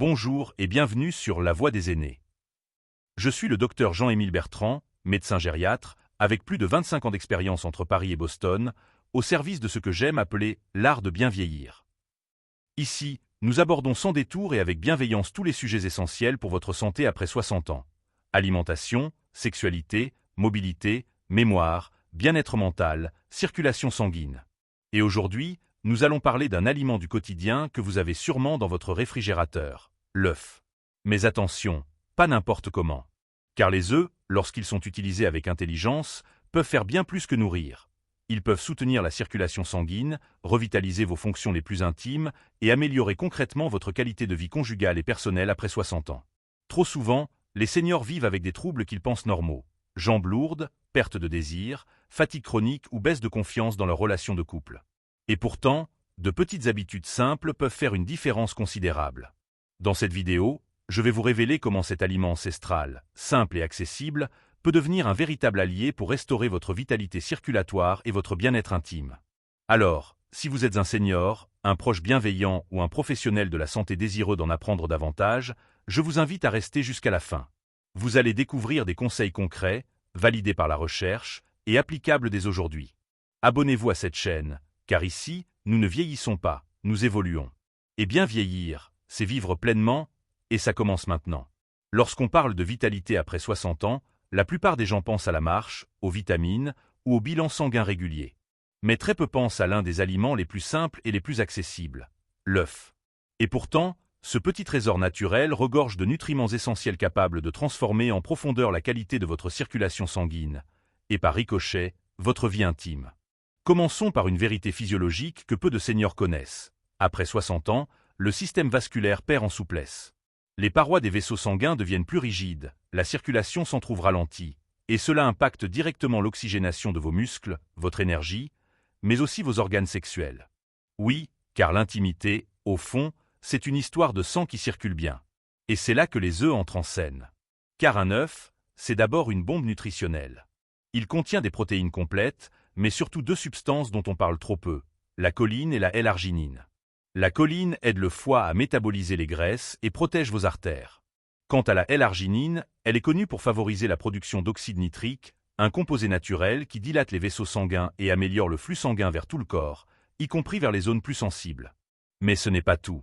Bonjour et bienvenue sur La Voix des aînés. Je suis le docteur Jean-Émile Bertrand, médecin gériatre, avec plus de 25 ans d'expérience entre Paris et Boston, au service de ce que j'aime appeler l'art de bien vieillir. Ici, nous abordons sans détour et avec bienveillance tous les sujets essentiels pour votre santé après 60 ans. Alimentation, sexualité, mobilité, mémoire, bien-être mental, circulation sanguine. Et aujourd'hui, nous allons parler d'un aliment du quotidien que vous avez sûrement dans votre réfrigérateur, l'œuf. Mais attention, pas n'importe comment. Car les œufs, lorsqu'ils sont utilisés avec intelligence, peuvent faire bien plus que nourrir. Ils peuvent soutenir la circulation sanguine, revitaliser vos fonctions les plus intimes et améliorer concrètement votre qualité de vie conjugale et personnelle après 60 ans. Trop souvent, les seniors vivent avec des troubles qu'ils pensent normaux. Jambes lourdes, perte de désir, fatigue chronique ou baisse de confiance dans leur relation de couple. Et pourtant, de petites habitudes simples peuvent faire une différence considérable. Dans cette vidéo, je vais vous révéler comment cet aliment ancestral, simple et accessible, peut devenir un véritable allié pour restaurer votre vitalité circulatoire et votre bien-être intime. Alors, si vous êtes un senior, un proche bienveillant ou un professionnel de la santé désireux d'en apprendre davantage, je vous invite à rester jusqu'à la fin. Vous allez découvrir des conseils concrets, validés par la recherche et applicables dès aujourd'hui. Abonnez-vous à cette chaîne, car ici, nous ne vieillissons pas, nous évoluons. Et bien vieillir, c'est vivre pleinement, et ça commence maintenant. Lorsqu'on parle de vitalité après 60 ans, la plupart des gens pensent à la marche, aux vitamines ou au bilan sanguin régulier. Mais très peu pensent à l'un des aliments les plus simples et les plus accessibles, l'œuf. Et pourtant, ce petit trésor naturel regorge de nutriments essentiels capables de transformer en profondeur la qualité de votre circulation sanguine, et par ricochet, votre vie intime. Commençons par une vérité physiologique que peu de seniors connaissent. Après 60 ans, le système vasculaire perd en souplesse. Les parois des vaisseaux sanguins deviennent plus rigides, la circulation s'en trouve ralentie, et cela impacte directement l'oxygénation de vos muscles, votre énergie, mais aussi vos organes sexuels. Oui, car l'intimité, au fond, c'est une histoire de sang qui circule bien. Et c'est là que les œufs entrent en scène. Car un œuf, c'est d'abord une bombe nutritionnelle. Il contient des protéines complètes, mais surtout deux substances dont on parle trop peu, la choline et la L-arginine. La choline aide le foie à métaboliser les graisses et protège vos artères. Quant à la L-arginine, elle est connue pour favoriser la production d'oxyde nitrique, un composé naturel qui dilate les vaisseaux sanguins et améliore le flux sanguin vers tout le corps, y compris vers les zones plus sensibles. Mais ce n'est pas tout.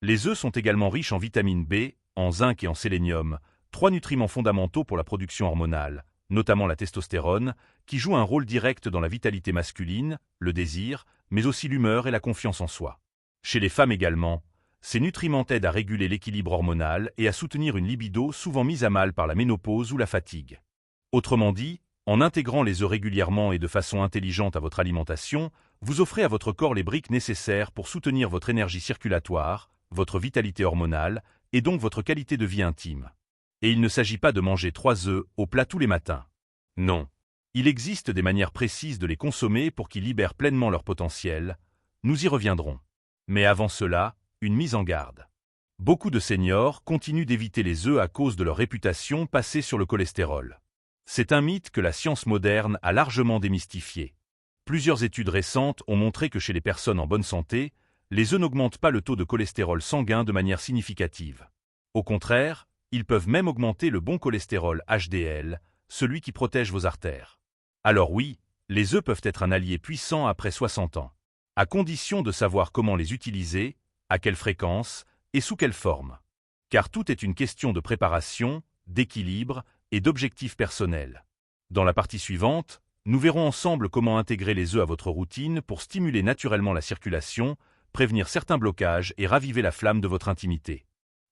Les œufs sont également riches en vitamine B, en zinc et en sélénium, trois nutriments fondamentaux pour la production hormonale, notamment la testostérone, qui joue un rôle direct dans la vitalité masculine, le désir, mais aussi l'humeur et la confiance en soi. Chez les femmes également, ces nutriments aident à réguler l'équilibre hormonal et à soutenir une libido souvent mise à mal par la ménopause ou la fatigue. Autrement dit, en intégrant les œufs régulièrement et de façon intelligente à votre alimentation, vous offrez à votre corps les briques nécessaires pour soutenir votre énergie circulatoire, votre vitalité hormonale et donc votre qualité de vie intime. Et il ne s'agit pas de manger 3 œufs au plat tous les matins. Non. Il existe des manières précises de les consommer pour qu'ils libèrent pleinement leur potentiel. Nous y reviendrons. Mais avant cela, une mise en garde. Beaucoup de seniors continuent d'éviter les œufs à cause de leur réputation passée sur le cholestérol. C'est un mythe que la science moderne a largement démystifié. Plusieurs études récentes ont montré que chez les personnes en bonne santé, les œufs n'augmentent pas le taux de cholestérol sanguin de manière significative. Au contraire, ils peuvent même augmenter le bon cholestérol HDL, celui qui protège vos artères. Alors oui, les œufs peuvent être un allié puissant après 60 ans, à condition de savoir comment les utiliser, à quelle fréquence et sous quelle forme. Car tout est une question de préparation, d'équilibre et d'objectifs personnels. Dans la partie suivante, nous verrons ensemble comment intégrer les œufs à votre routine pour stimuler naturellement la circulation, prévenir certains blocages et raviver la flamme de votre intimité.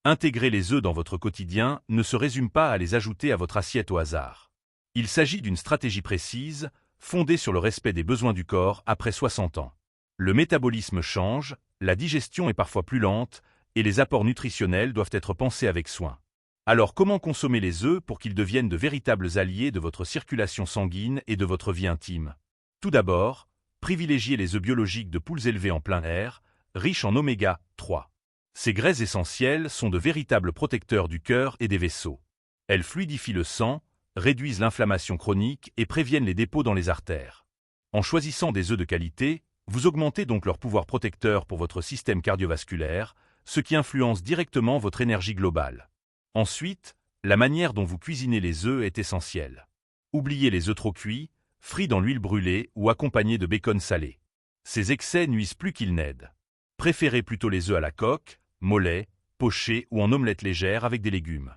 Intégrer les œufs dans votre quotidien ne se résume pas à les ajouter à votre assiette au hasard. Il s'agit d'une stratégie précise, fondée sur le respect des besoins du corps après 60 ans. Le métabolisme change, la digestion est parfois plus lente, et les apports nutritionnels doivent être pensés avec soin. Alors comment consommer les œufs pour qu'ils deviennent de véritables alliés de votre circulation sanguine et de votre vie intime? Tout d'abord, privilégiez les œufs biologiques de poules élevées en plein air, riches en oméga 3. Ces graisses essentielles sont de véritables protecteurs du cœur et des vaisseaux. Elles fluidifient le sang, réduisent l'inflammation chronique et préviennent les dépôts dans les artères. En choisissant des œufs de qualité, vous augmentez donc leur pouvoir protecteur pour votre système cardiovasculaire, ce qui influence directement votre énergie globale. Ensuite, la manière dont vous cuisinez les œufs est essentielle. Oubliez les œufs trop cuits, frits dans l'huile brûlée ou accompagnés de bacon salé. Ces excès nuisent plus qu'ils n'aident. Préférez plutôt les œufs à la coque, mollets, pochés ou en omelette légère avec des légumes.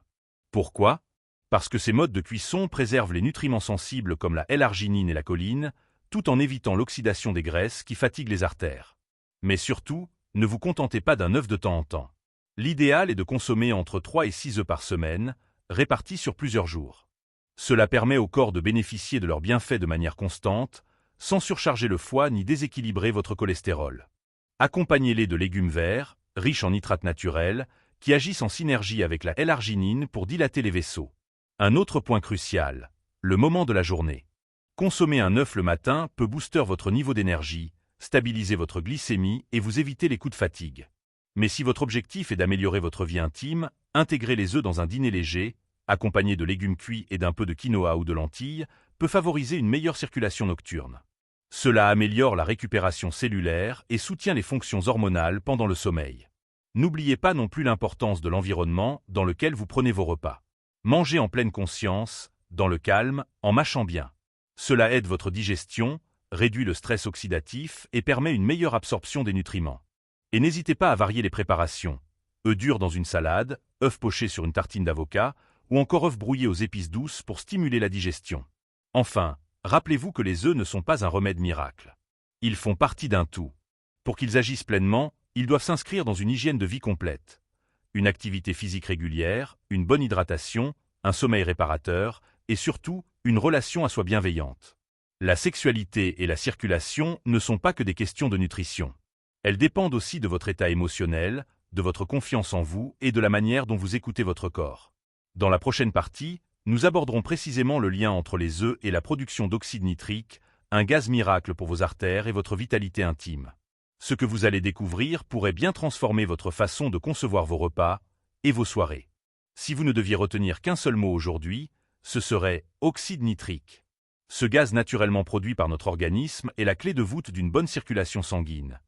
Pourquoi? Parce que ces modes de cuisson préservent les nutriments sensibles comme la L-arginine et la choline, tout en évitant l'oxydation des graisses qui fatiguent les artères. Mais surtout, ne vous contentez pas d'un œuf de temps en temps. L'idéal est de consommer entre 3 et 6 œufs par semaine, répartis sur plusieurs jours. Cela permet au corps de bénéficier de leurs bienfaits de manière constante, sans surcharger le foie ni déséquilibrer votre cholestérol. Accompagnez-les de légumes verts, riches en nitrates naturels, qui agissent en synergie avec la L-arginine pour dilater les vaisseaux. Un autre point crucial, le moment de la journée. Consommer un œuf le matin peut booster votre niveau d'énergie, stabiliser votre glycémie et vous éviter les coups de fatigue. Mais si votre objectif est d'améliorer votre vie intime, intégrer les œufs dans un dîner léger, accompagné de légumes cuits et d'un peu de quinoa ou de lentilles, peut favoriser une meilleure circulation nocturne. Cela améliore la récupération cellulaire et soutient les fonctions hormonales pendant le sommeil. N'oubliez pas non plus l'importance de l'environnement dans lequel vous prenez vos repas. Mangez en pleine conscience, dans le calme, en mâchant bien. Cela aide votre digestion, réduit le stress oxydatif et permet une meilleure absorption des nutriments. Et n'hésitez pas à varier les préparations. Œufs durs dans une salade, œufs pochés sur une tartine d'avocat, ou encore œufs brouillés aux épices douces pour stimuler la digestion. Enfin, rappelez-vous que les œufs ne sont pas un remède miracle. Ils font partie d'un tout. Pour qu'ils agissent pleinement, ils doivent s'inscrire dans une hygiène de vie complète. Une activité physique régulière, une bonne hydratation, un sommeil réparateur, et surtout, une relation à soi bienveillante. La sexualité et la circulation ne sont pas que des questions de nutrition. Elles dépendent aussi de votre état émotionnel, de votre confiance en vous et de la manière dont vous écoutez votre corps. Dans la prochaine partie, nous aborderons précisément le lien entre les œufs et la production d'oxyde nitrique, un gaz miracle pour vos artères et votre vitalité intime. Ce que vous allez découvrir pourrait bien transformer votre façon de concevoir vos repas et vos soirées. Si vous ne deviez retenir qu'un seul mot aujourd'hui, ce serait oxyde nitrique. Ce gaz naturellement produit par notre organisme est la clé de voûte d'une bonne circulation sanguine,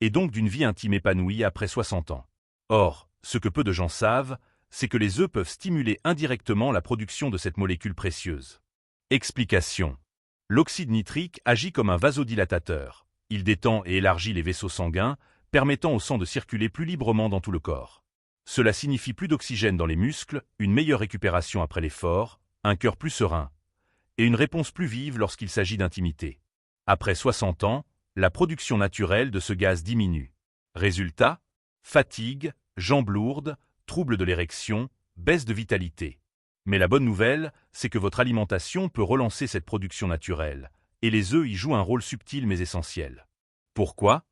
et donc d'une vie intime épanouie après 60 ans. Or, ce que peu de gens savent, c'est que les œufs peuvent stimuler indirectement la production de cette molécule précieuse. Explication. L'oxyde nitrique agit comme un vasodilatateur. Il détend et élargit les vaisseaux sanguins, permettant au sang de circuler plus librement dans tout le corps. Cela signifie plus d'oxygène dans les muscles, une meilleure récupération après l'effort, un cœur plus serein, et une réponse plus vive lorsqu'il s'agit d'intimité. Après 60 ans, la production naturelle de ce gaz diminue. Résultat, fatigue, jambes lourdes, troubles de l'érection, baisse de vitalité. Mais la bonne nouvelle, c'est que votre alimentation peut relancer cette production naturelle, et les œufs y jouent un rôle subtil mais essentiel. Pourquoi?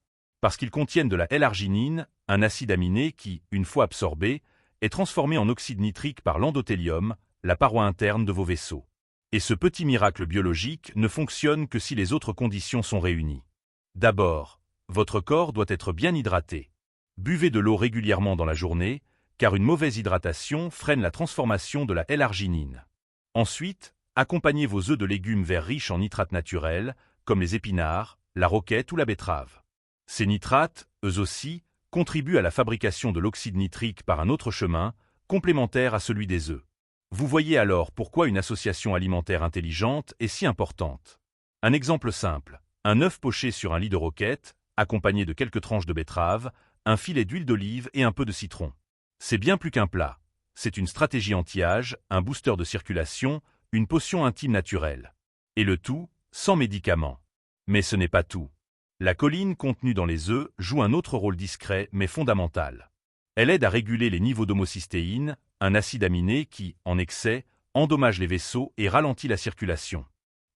Parce qu'ils contiennent de la L-arginine, un acide aminé qui, une fois absorbé, est transformé en oxyde nitrique par l'endothélium, la paroi interne de vos vaisseaux. Et ce petit miracle biologique ne fonctionne que si les autres conditions sont réunies. D'abord, votre corps doit être bien hydraté. Buvez de l'eau régulièrement dans la journée, car une mauvaise hydratation freine la transformation de la L-arginine. Ensuite, accompagnez vos œufs de légumes verts riches en nitrates naturels, comme les épinards, la roquette ou la betterave. Ces nitrates, eux aussi, contribuent à la fabrication de l'oxyde nitrique par un autre chemin, complémentaire à celui des œufs. Vous voyez alors pourquoi une association alimentaire intelligente est si importante. Un exemple simple, un œuf poché sur un lit de roquette, accompagné de quelques tranches de betterave, un filet d'huile d'olive et un peu de citron. C'est bien plus qu'un plat. C'est une stratégie anti-âge, un booster de circulation, une potion intime naturelle. Et le tout, sans médicaments. Mais ce n'est pas tout. La choline contenue dans les œufs joue un autre rôle discret mais fondamental. Elle aide à réguler les niveaux d'homocystéine, un acide aminé qui, en excès, endommage les vaisseaux et ralentit la circulation.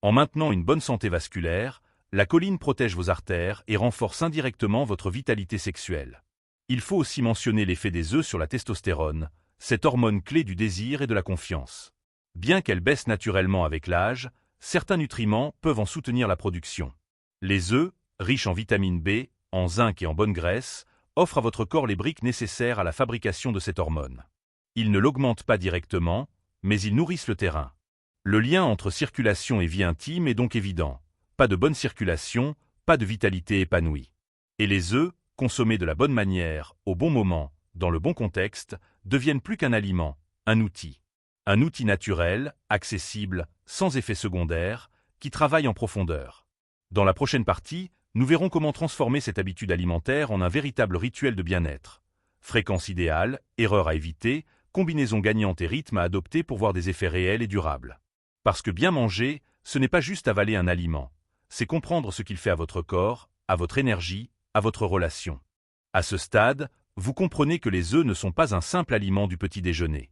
En maintenant une bonne santé vasculaire, la choline protège vos artères et renforce indirectement votre vitalité sexuelle. Il faut aussi mentionner l'effet des œufs sur la testostérone, cette hormone clé du désir et de la confiance. Bien qu'elle baisse naturellement avec l'âge, certains nutriments peuvent en soutenir la production. Les œufs, riches en vitamine B, en zinc et en bonne graisse, offrent à votre corps les briques nécessaires à la fabrication de cette hormone. Ils ne l'augmentent pas directement, mais ils nourrissent le terrain. Le lien entre circulation et vie intime est donc évident. Pas de bonne circulation, pas de vitalité épanouie. Et les œufs, consommés de la bonne manière, au bon moment, dans le bon contexte, deviennent plus qu'un aliment, un outil. Un outil naturel, accessible, sans effet secondaire, qui travaille en profondeur. Dans la prochaine partie, nous verrons comment transformer cette habitude alimentaire en un véritable rituel de bien-être. Fréquence idéale, erreurs à éviter, combinaison gagnante et rythme à adopter pour voir des effets réels et durables. Parce que bien manger, ce n'est pas juste avaler un aliment, c'est comprendre ce qu'il fait à votre corps, à votre énergie, à votre relation. À ce stade, vous comprenez que les œufs ne sont pas un simple aliment du petit déjeuner.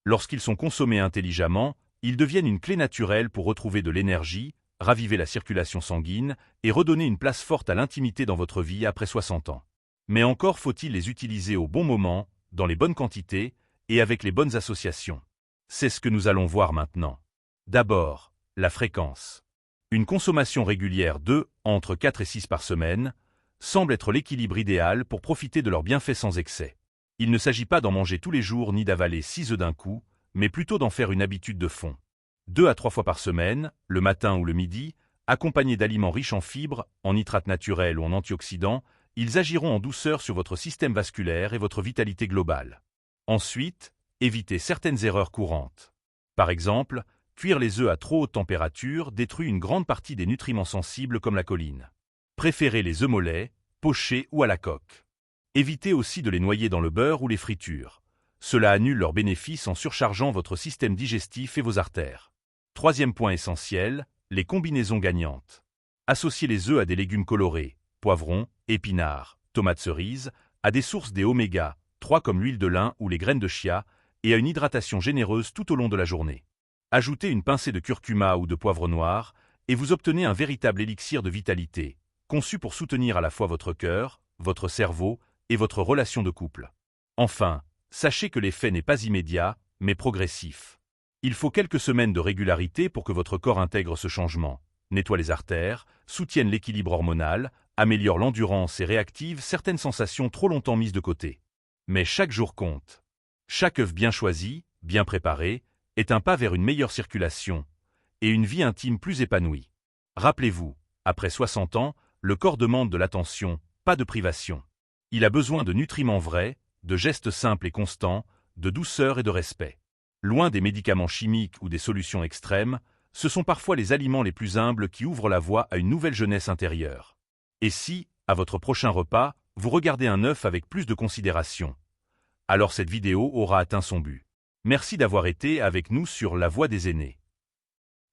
Lorsqu'ils sont consommés intelligemment, ils deviennent une clé naturelle pour retrouver de l'énergie, raviver la circulation sanguine et redonner une place forte à l'intimité dans votre vie après 60 ans. Mais encore faut-il les utiliser au bon moment, dans les bonnes quantités et avec les bonnes associations. C'est ce que nous allons voir maintenant. D'abord, la fréquence. Une consommation régulière d'œufs, entre 4 et 6 par semaine, semble être l'équilibre idéal pour profiter de leurs bienfaits sans excès. Il ne s'agit pas d'en manger tous les jours ni d'avaler 6 œufs d'un coup, mais plutôt d'en faire une habitude de fond. 2 à 3 fois par semaine, le matin ou le midi, accompagnés d'aliments riches en fibres, en nitrates naturels ou en antioxydants, ils agiront en douceur sur votre système vasculaire et votre vitalité globale. Ensuite, évitez certaines erreurs courantes. Par exemple, cuire les œufs à trop haute température détruit une grande partie des nutriments sensibles comme la choline. Préférez les œufs mollets, pochés ou à la coque. Évitez aussi de les noyer dans le beurre ou les fritures. Cela annule leurs bénéfices en surchargeant votre système digestif et vos artères. Troisième point essentiel, les combinaisons gagnantes. Associez les œufs à des légumes colorés, poivrons, épinards, tomates cerises, à des sources des oméga 3 comme l'huile de lin ou les graines de chia, et à une hydratation généreuse tout au long de la journée. Ajoutez une pincée de curcuma ou de poivre noir, et vous obtenez un véritable élixir de vitalité, conçu pour soutenir à la fois votre cœur, votre cerveau et votre relation de couple. Enfin, sachez que l'effet n'est pas immédiat, mais progressif. Il faut quelques semaines de régularité pour que votre corps intègre ce changement, nettoie les artères, soutienne l'équilibre hormonal, améliore l'endurance et réactive certaines sensations trop longtemps mises de côté. Mais chaque jour compte. Chaque œuf bien choisi, bien préparé, est un pas vers une meilleure circulation et une vie intime plus épanouie. Rappelez-vous, après 60 ans, le corps demande de l'attention, pas de privation. Il a besoin de nutriments vrais, de gestes simples et constants, de douceur et de respect. Loin des médicaments chimiques ou des solutions extrêmes, ce sont parfois les aliments les plus humbles qui ouvrent la voie à une nouvelle jeunesse intérieure. Et si, à votre prochain repas, vous regardez un œuf avec plus de considération, alors cette vidéo aura atteint son but. Merci d'avoir été avec nous sur La Voix des aînés.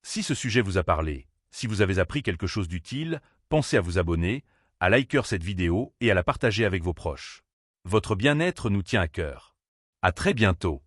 Si ce sujet vous a parlé, si vous avez appris quelque chose d'utile, pensez à vous abonner, à liker cette vidéo et à la partager avec vos proches. Votre bien-être nous tient à cœur. À très bientôt.